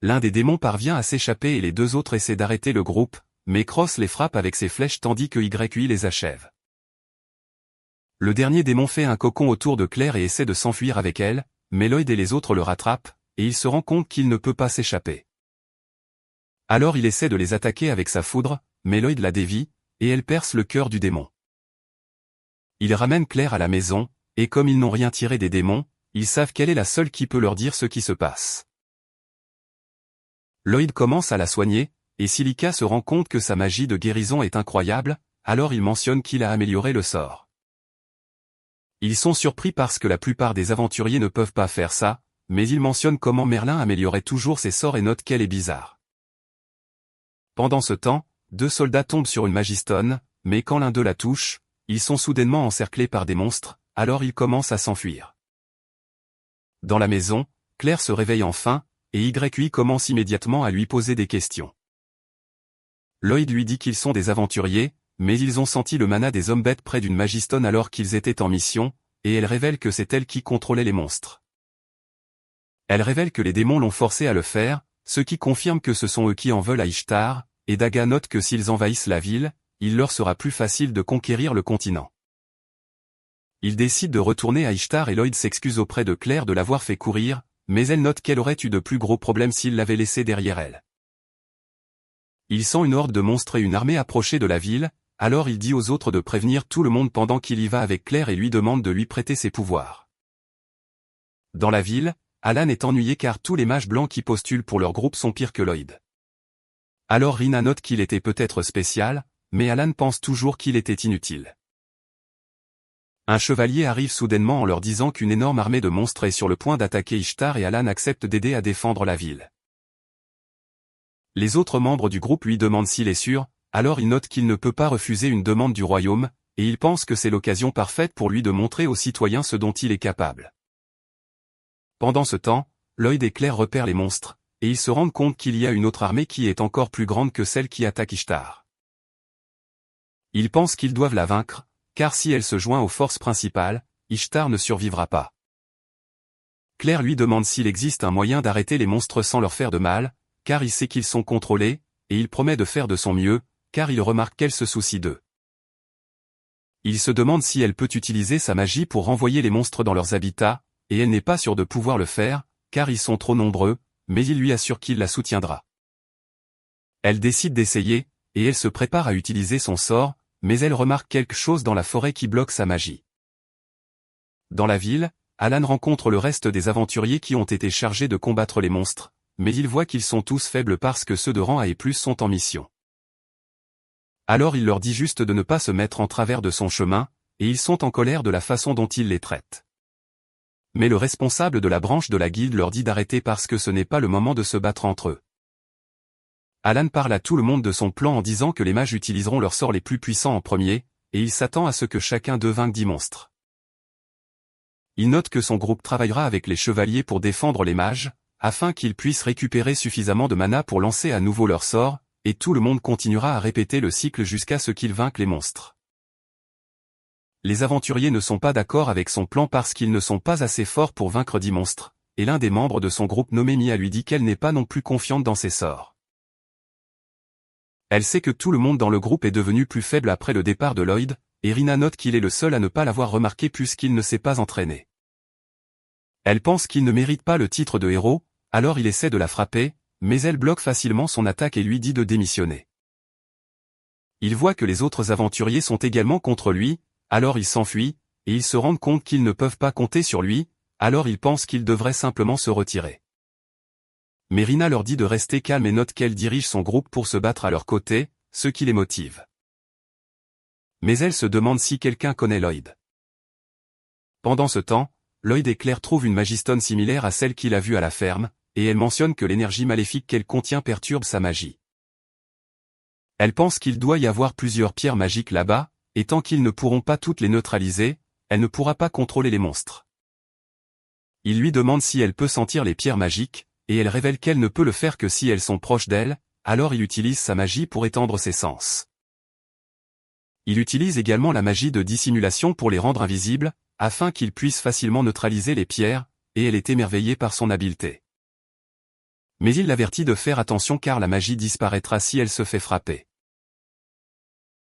L'un des démons parvient à s'échapper et les deux autres essaient d'arrêter le groupe, mais Cross les frappe avec ses flèches tandis que YUI les achève. Le dernier démon fait un cocon autour de Claire et essaie de s'enfuir avec elle, mais Lloyd et les autres le rattrapent, et il se rend compte qu'il ne peut pas s'échapper. Alors il essaie de les attaquer avec sa foudre, mais Lloyd la dévie, et elle perce le cœur du démon. Il ramène Claire à la maison, et comme ils n'ont rien tiré des démons, ils savent qu'elle est la seule qui peut leur dire ce qui se passe. Lloyd commence à la soigner, et Silica se rend compte que sa magie de guérison est incroyable, alors il mentionne qu'il a amélioré le sort. Ils sont surpris parce que la plupart des aventuriers ne peuvent pas faire ça, mais il mentionne comment Merlin améliorait toujours ses sorts et note qu'elle est bizarre. Pendant ce temps, deux soldats tombent sur une Magistone, mais quand l'un d'eux la touche, ils sont soudainement encerclés par des monstres, alors ils commencent à s'enfuir. Dans la maison, Claire se réveille enfin, et YUI commence immédiatement à lui poser des questions. Lloyd lui dit qu'ils sont des aventuriers, mais ils ont senti le mana des hommes bêtes près d'une Magistone alors qu'ils étaient en mission, et elle révèle que c'est elle qui contrôlait les monstres. Elle révèle que les démons l'ont forcé à le faire, ce qui confirme que ce sont eux qui en veulent à Ishtar, et Daga note que s'ils envahissent la ville, il leur sera plus facile de conquérir le continent. Ils décident de retourner à Ishtar et Lloyd s'excuse auprès de Claire de l'avoir fait courir, mais elle note qu'elle aurait eu de plus gros problèmes s'il l'avait laissé derrière elle. Il sent une horde de monstres et une armée approcher de la ville, alors il dit aux autres de prévenir tout le monde pendant qu'il y va avec Claire et lui demande de lui prêter ses pouvoirs. Dans la ville, Alan est ennuyé car tous les mages blancs qui postulent pour leur groupe sont pires que Lloyd. Alors Rina note qu'il était peut-être spécial, mais Alan pense toujours qu'il était inutile. Un chevalier arrive soudainement en leur disant qu'une énorme armée de monstres est sur le point d'attaquer Ishtar et Alan accepte d'aider à défendre la ville. Les autres membres du groupe lui demandent s'il est sûr, alors il note qu'il ne peut pas refuser une demande du royaume, et il pense que c'est l'occasion parfaite pour lui de montrer aux citoyens ce dont il est capable. Pendant ce temps, Lloyd et Claire repèrent les monstres, et ils se rendent compte qu'il y a une autre armée qui est encore plus grande que celle qui attaque Ishtar. Ils pensent qu'ils doivent la vaincre, car si elle se joint aux forces principales, Ishtar ne survivra pas. Claire lui demande s'il existe un moyen d'arrêter les monstres sans leur faire de mal, car il sait qu'ils sont contrôlés, et il promet de faire de son mieux, car il remarque qu'elle se soucie d'eux. Il se demande si elle peut utiliser sa magie pour renvoyer les monstres dans leurs habitats, et elle n'est pas sûre de pouvoir le faire, car ils sont trop nombreux, mais il lui assure qu'il la soutiendra. Elle décide d'essayer, et elle se prépare à utiliser son sort, mais elle remarque quelque chose dans la forêt qui bloque sa magie. Dans la ville, Alan rencontre le reste des aventuriers qui ont été chargés de combattre les monstres, mais il voit qu'ils sont tous faibles parce que ceux de rang A et plus sont en mission. Alors il leur dit juste de ne pas se mettre en travers de son chemin, et ils sont en colère de la façon dont il les traite. Mais le responsable de la branche de la guilde leur dit d'arrêter parce que ce n'est pas le moment de se battre entre eux. Alan parle à tout le monde de son plan en disant que les mages utiliseront leurs sorts les plus puissants en premier, et il s'attend à ce que chacun d'eux vainque 10 monstres. Il note que son groupe travaillera avec les chevaliers pour défendre les mages, afin qu'ils puissent récupérer suffisamment de mana pour lancer à nouveau leurs sorts, et tout le monde continuera à répéter le cycle jusqu'à ce qu'ils vainquent les monstres. Les aventuriers ne sont pas d'accord avec son plan parce qu'ils ne sont pas assez forts pour vaincre 10 monstres, et l'un des membres de son groupe nommé Mia lui dit qu'elle n'est pas non plus confiante dans ses sorts. Elle sait que tout le monde dans le groupe est devenu plus faible après le départ de Lloyd, et Rina note qu'il est le seul à ne pas l'avoir remarqué puisqu'il ne s'est pas entraîné. Elle pense qu'il ne mérite pas le titre de héros, alors il essaie de la frapper, mais elle bloque facilement son attaque et lui dit de démissionner. Il voit que les autres aventuriers sont également contre lui, alors il s'enfuit, et ils se rendent compte qu'ils ne peuvent pas compter sur lui, alors ils pensent qu'il devrait simplement se retirer. Mais Rina leur dit de rester calme et note qu'elle dirige son groupe pour se battre à leur côté, ce qui les motive. Mais elle se demande si quelqu'un connaît Lloyd. Pendant ce temps, Lloyd et Claire trouvent une Magistone similaire à celle qu'il a vue à la ferme, et elle mentionne que l'énergie maléfique qu'elle contient perturbe sa magie. Elle pense qu'il doit y avoir plusieurs pierres magiques là-bas, et tant qu'ils ne pourront pas toutes les neutraliser, elle ne pourra pas contrôler les monstres. Il lui demande si elle peut sentir les pierres magiques, et elle révèle qu'elle ne peut le faire que si elles sont proches d'elle, alors il utilise sa magie pour étendre ses sens. Il utilise également la magie de dissimulation pour les rendre invisibles, afin qu'il puisse facilement neutraliser les pierres, et elle est émerveillée par son habileté. Mais il l'avertit de faire attention car la magie disparaîtra si elle se fait frapper.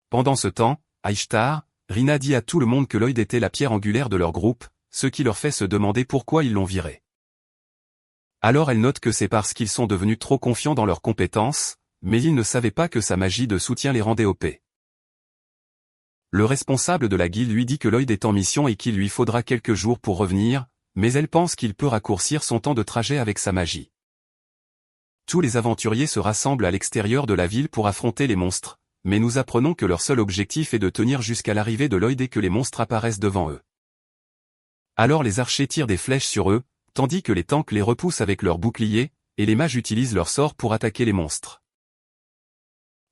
Pendant ce temps, à Ishtar, Rina dit à tout le monde que Lloyd était la pierre angulaire de leur groupe, ce qui leur fait se demander pourquoi ils l'ont viré. Alors elle note que c'est parce qu'ils sont devenus trop confiants dans leurs compétences, mais ils ne savaient pas que sa magie de soutien les rendait OP. Le responsable de la guilde lui dit que Lloyd est en mission et qu'il lui faudra quelques jours pour revenir, mais elle pense qu'il peut raccourcir son temps de trajet avec sa magie. Tous les aventuriers se rassemblent à l'extérieur de la ville pour affronter les monstres, mais nous apprenons que leur seul objectif est de tenir jusqu'à l'arrivée de Lloyd et que les monstres apparaissent devant eux. Alors les archers tirent des flèches sur eux, tandis que les tanks les repoussent avec leurs boucliers, et les mages utilisent leurs sorts pour attaquer les monstres.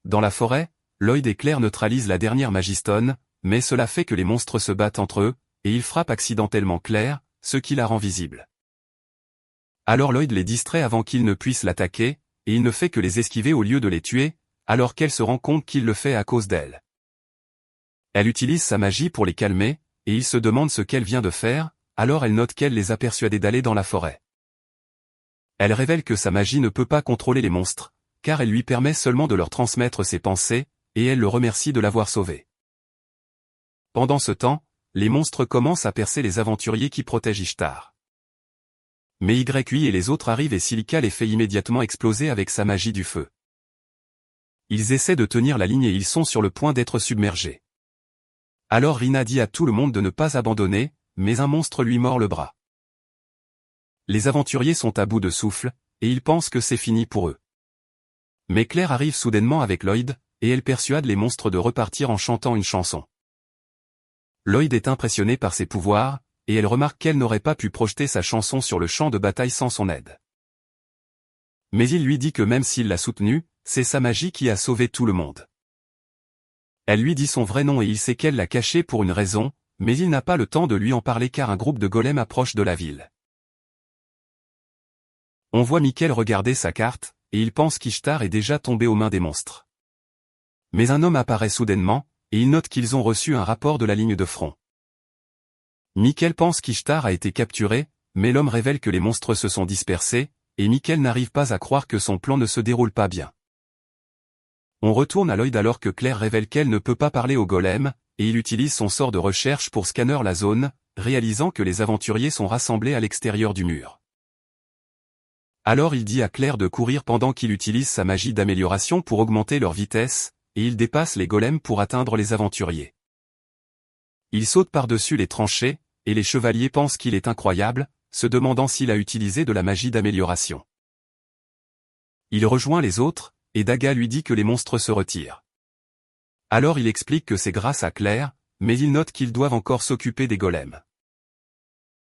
Dans la forêt, Lloyd et Claire neutralisent la dernière magistone, mais cela fait que les monstres se battent entre eux, et ils frappent accidentellement Claire, ce qui la rend visible. Alors Lloyd les distrait avant qu'ils ne puissent l'attaquer, et il ne fait que les esquiver au lieu de les tuer, alors qu'elle se rend compte qu'il le fait à cause d'elle. Elle utilise sa magie pour les calmer, et il se demande ce qu'elle vient de faire, alors elle note qu'elle les a persuadés d'aller dans la forêt. Elle révèle que sa magie ne peut pas contrôler les monstres, car elle lui permet seulement de leur transmettre ses pensées, et elle le remercie de l'avoir sauvé. Pendant ce temps, les monstres commencent à percer les aventuriers qui protègent Ishtar. Mais YUI et les autres arrivent et Silica les fait immédiatement exploser avec sa magie du feu. Ils essaient de tenir la ligne et ils sont sur le point d'être submergés. Alors Rina dit à tout le monde de ne pas abandonner, mais un monstre lui mord le bras. Les aventuriers sont à bout de souffle, et ils pensent que c'est fini pour eux. Mais Claire arrive soudainement avec Lloyd, et elle persuade les monstres de repartir en chantant une chanson. Lloyd est impressionné par ses pouvoirs, et elle remarque qu'elle n'aurait pas pu projeter sa chanson sur le champ de bataille sans son aide. Mais il lui dit que même s'il l'a soutenue, c'est sa magie qui a sauvé tout le monde. Elle lui dit son vrai nom et il sait qu'elle l'a caché pour une raison, mais il n'a pas le temps de lui en parler car un groupe de golems approche de la ville. On voit Mikkel regarder sa carte, et il pense qu'Ishtar est déjà tombé aux mains des monstres. Mais un homme apparaît soudainement, et il note qu'ils ont reçu un rapport de la ligne de front. Mikkel pense qu'Ishtar a été capturé, mais l'homme révèle que les monstres se sont dispersés, et Mikkel n'arrive pas à croire que son plan ne se déroule pas bien. On retourne à Lloyd alors que Claire révèle qu'elle ne peut pas parler au golem, et il utilise son sort de recherche pour scanner la zone, réalisant que les aventuriers sont rassemblés à l'extérieur du mur. Alors il dit à Claire de courir pendant qu'il utilise sa magie d'amélioration pour augmenter leur vitesse, et il dépasse les golems pour atteindre les aventuriers. Il saute par-dessus les tranchées, et les chevaliers pensent qu'il est incroyable, se demandant s'il a utilisé de la magie d'amélioration. Il rejoint les autres, et Daga lui dit que les monstres se retirent. Alors il explique que c'est grâce à Claire, mais il note qu'ils doivent encore s'occuper des golems.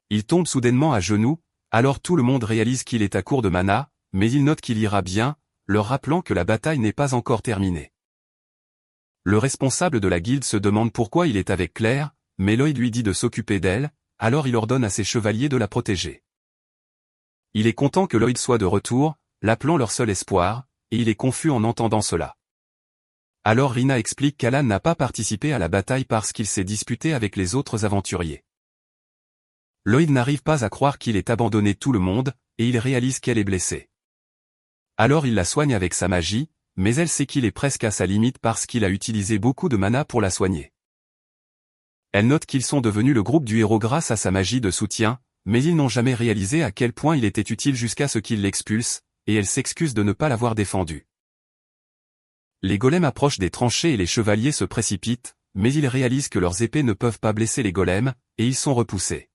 Il tombe soudainement à genoux, alors tout le monde réalise qu'il est à court de mana, mais il note qu'il ira bien, leur rappelant que la bataille n'est pas encore terminée. Le responsable de la guilde se demande pourquoi il est avec Claire, mais Lloyd lui dit de s'occuper d'elle, alors il ordonne à ses chevaliers de la protéger. Il est content que Lloyd soit de retour, l'appelant leur seul espoir, et il est confus en entendant cela. Alors Rina explique qu'Alan n'a pas participé à la bataille parce qu'il s'est disputé avec les autres aventuriers. Lloyd n'arrive pas à croire qu'il ait abandonné tout le monde, et il réalise qu'elle est blessée. Alors il la soigne avec sa magie, mais elle sait qu'il est presque à sa limite parce qu'il a utilisé beaucoup de mana pour la soigner. Elle note qu'ils sont devenus le groupe du héros grâce à sa magie de soutien, mais ils n'ont jamais réalisé à quel point il était utile jusqu'à ce qu'il l'expulse, et elle s'excuse de ne pas l'avoir défendu. Les golems approchent des tranchées et les chevaliers se précipitent, mais ils réalisent que leurs épées ne peuvent pas blesser les golems, et ils sont repoussés.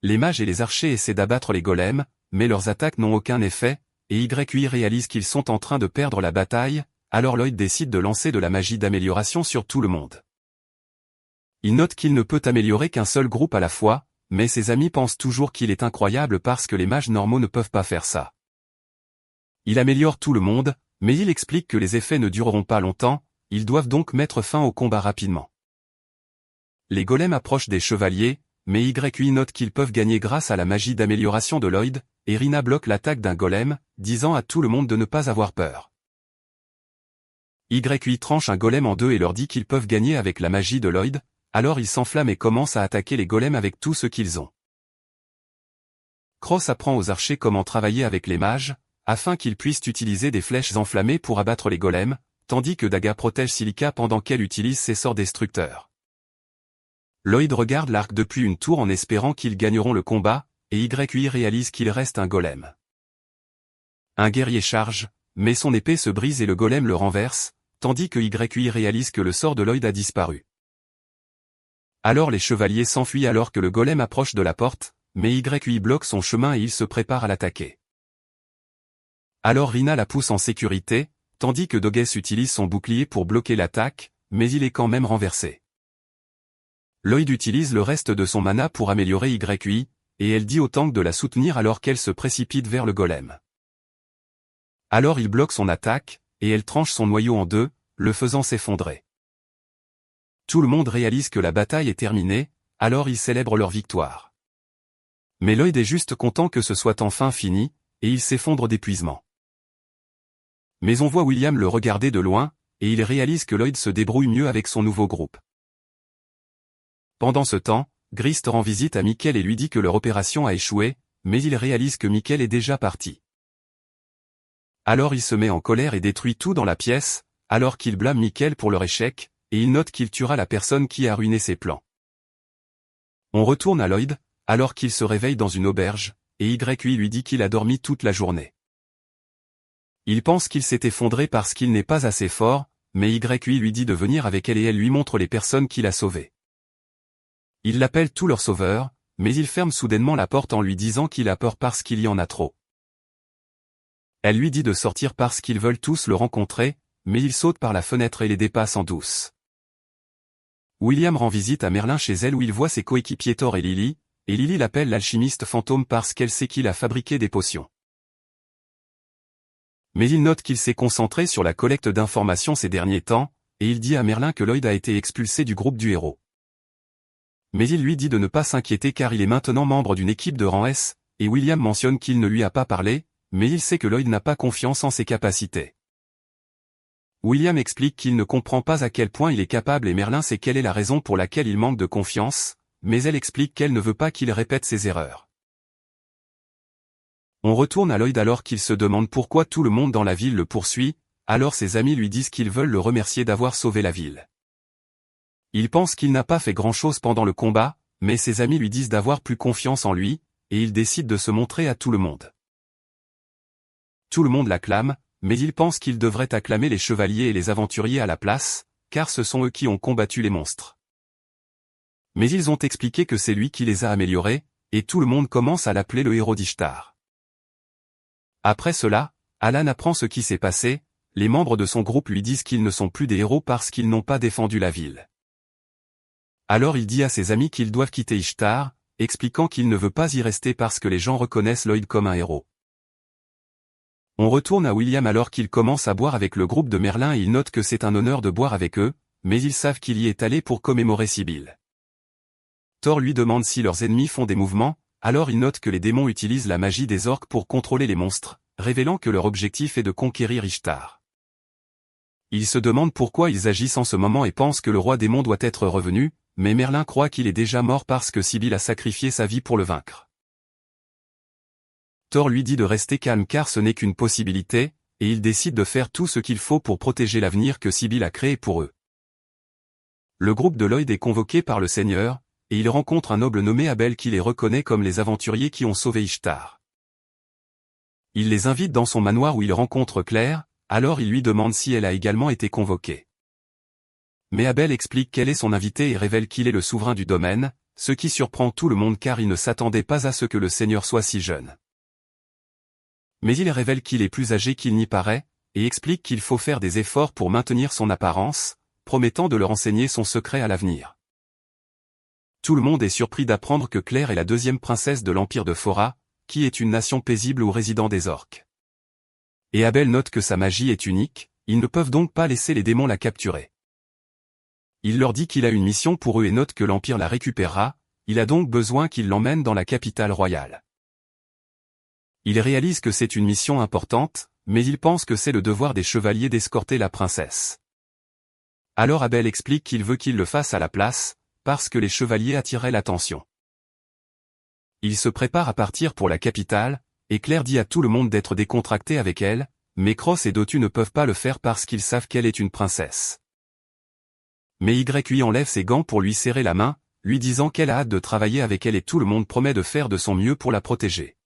Les mages et les archers essaient d'abattre les golems, mais leurs attaques n'ont aucun effet, et YUI réalise qu'ils sont en train de perdre la bataille, alors Lloyd décide de lancer de la magie d'amélioration sur tout le monde. Il note qu'il ne peut améliorer qu'un seul groupe à la fois, mais ses amis pensent toujours qu'il est incroyable parce que les mages normaux ne peuvent pas faire ça. Il améliore tout le monde, mais il explique que les effets ne dureront pas longtemps, ils doivent donc mettre fin au combat rapidement. Les golems approchent des chevaliers, mais YUI note qu'ils peuvent gagner grâce à la magie d'amélioration de Lloyd, et Rina bloque l'attaque d'un golem, disant à tout le monde de ne pas avoir peur. YY tranche un golem en deux et leur dit qu'ils peuvent gagner avec la magie de Lloyd, alors ils s'enflamment et commencent à attaquer les golems avec tout ce qu'ils ont. Cross apprend aux archers comment travailler avec les mages, afin qu'ils puissent utiliser des flèches enflammées pour abattre les golems, tandis que Daga protège Silica pendant qu'elle utilise ses sorts destructeurs. Lloyd regarde l'arc depuis une tour en espérant qu'ils gagneront le combat, et YY réalise qu'il reste un golem. Un guerrier charge, mais son épée se brise et le golem le renverse, tandis que YY réalise que le sort de Lloyd a disparu. Alors les chevaliers s'enfuient alors que le golem approche de la porte, mais YY bloque son chemin et il se prépare à l'attaquer. Alors Rina la pousse en sécurité, tandis que Doges utilise son bouclier pour bloquer l'attaque, mais il est quand même renversé. Lloyd utilise le reste de son mana pour améliorer YY, et elle dit au tank de la soutenir alors qu'elle se précipite vers le golem. Alors il bloque son attaque, et elle tranche son noyau en deux, le faisant s'effondrer. Tout le monde réalise que la bataille est terminée, alors ils célèbrent leur victoire. Mais Lloyd est juste content que ce soit enfin fini, et il s'effondre d'épuisement. Mais on voit William le regarder de loin, et il réalise que Lloyd se débrouille mieux avec son nouveau groupe. Pendant ce temps, Grist rend visite à Mikkel et lui dit que leur opération a échoué, mais il réalise que Mikkel est déjà parti. Alors il se met en colère et détruit tout dans la pièce, alors qu'il blâme Mikkel pour leur échec, et il note qu'il tuera la personne qui a ruiné ses plans. On retourne à Lloyd, alors qu'il se réveille dans une auberge, et YY lui dit qu'il a dormi toute la journée. Il pense qu'il s'est effondré parce qu'il n'est pas assez fort, mais YY lui dit de venir avec elle et elle lui montre les personnes qu'il a sauvées. Il l'appelle tout leur sauveur, mais il ferme soudainement la porte en lui disant qu'il a peur parce qu'il y en a trop. Elle lui dit de sortir parce qu'ils veulent tous le rencontrer, mais il saute par la fenêtre et les dépasse en douce. William rend visite à Merlin chez elle où il voit ses coéquipiers Thor et Lily l'appelle l'alchimiste fantôme parce qu'elle sait qu'il a fabriqué des potions. Mais il note qu'il s'est concentré sur la collecte d'informations ces derniers temps, et il dit à Merlin que Lloyd a été expulsé du groupe du héros. Mais il lui dit de ne pas s'inquiéter car il est maintenant membre d'une équipe de rang S, et William mentionne qu'il ne lui a pas parlé, mais il sait que Lloyd n'a pas confiance en ses capacités. William explique qu'il ne comprend pas à quel point il est capable et Merlin sait quelle est la raison pour laquelle il manque de confiance, mais elle explique qu'elle ne veut pas qu'il répète ses erreurs. On retourne à Lloyd alors qu'il se demande pourquoi tout le monde dans la ville le poursuit, alors ses amis lui disent qu'ils veulent le remercier d'avoir sauvé la ville. Il pense qu'il n'a pas fait grand-chose pendant le combat, mais ses amis lui disent d'avoir plus confiance en lui, et il décide de se montrer à tout le monde. Tout le monde l'acclame, mais il pense qu'il devrait acclamer les chevaliers et les aventuriers à la place, car ce sont eux qui ont combattu les monstres. Mais ils ont expliqué que c'est lui qui les a améliorés, et tout le monde commence à l'appeler le héros d'Ishtar. Après cela, Alan apprend ce qui s'est passé, les membres de son groupe lui disent qu'ils ne sont plus des héros parce qu'ils n'ont pas défendu la ville. Alors il dit à ses amis qu'ils doivent quitter Ishtar, expliquant qu'il ne veut pas y rester parce que les gens reconnaissent Lloyd comme un héros. On retourne à William alors qu'il commence à boire avec le groupe de Merlin et il note que c'est un honneur de boire avec eux, mais ils savent qu'il y est allé pour commémorer Sibylle. Thor lui demande si leurs ennemis font des mouvements, alors il note que les démons utilisent la magie des orques pour contrôler les monstres, révélant que leur objectif est de conquérir Ishtar. Il se demande pourquoi ils agissent en ce moment et pense que le roi démon doit être revenu, mais Merlin croit qu'il est déjà mort parce que Sibylle a sacrifié sa vie pour le vaincre. Thor lui dit de rester calme car ce n'est qu'une possibilité, et il décide de faire tout ce qu'il faut pour protéger l'avenir que Sibylle a créé pour eux. Le groupe de Lloyd est convoqué par le Seigneur, et il rencontre un noble nommé Abel qui les reconnaît comme les aventuriers qui ont sauvé Ishtar. Il les invite dans son manoir où il rencontre Claire, alors il lui demande si elle a également été convoquée. Mais Abel explique quel est son invité et révèle qu'il est le souverain du domaine, ce qui surprend tout le monde car il ne s'attendait pas à ce que le Seigneur soit si jeune. Mais il révèle qu'il est plus âgé qu'il n'y paraît, et explique qu'il faut faire des efforts pour maintenir son apparence, promettant de leur enseigner son secret à l'avenir. Tout le monde est surpris d'apprendre que Claire est la deuxième princesse de l'Empire de Fora, qui est une nation paisible où résident des orques. Et Abel note que sa magie est unique, ils ne peuvent donc pas laisser les démons la capturer. Il leur dit qu'il a une mission pour eux et note que l'Empire la récupérera, il a donc besoin qu'ils l'emmènent dans la capitale royale. Il réalise que c'est une mission importante, mais il pense que c'est le devoir des chevaliers d'escorter la princesse. Alors Abel explique qu'il veut qu'il le fasse à la place, parce que les chevaliers attiraient l'attention. Il se prépare à partir pour la capitale, et Claire dit à tout le monde d'être décontracté avec elle, mais Cross et Dotu ne peuvent pas le faire parce qu'ils savent qu'elle est une princesse. Mais lui enlève ses gants pour lui serrer la main, lui disant qu'elle a hâte de travailler avec elle et tout le monde promet de faire de son mieux pour la protéger.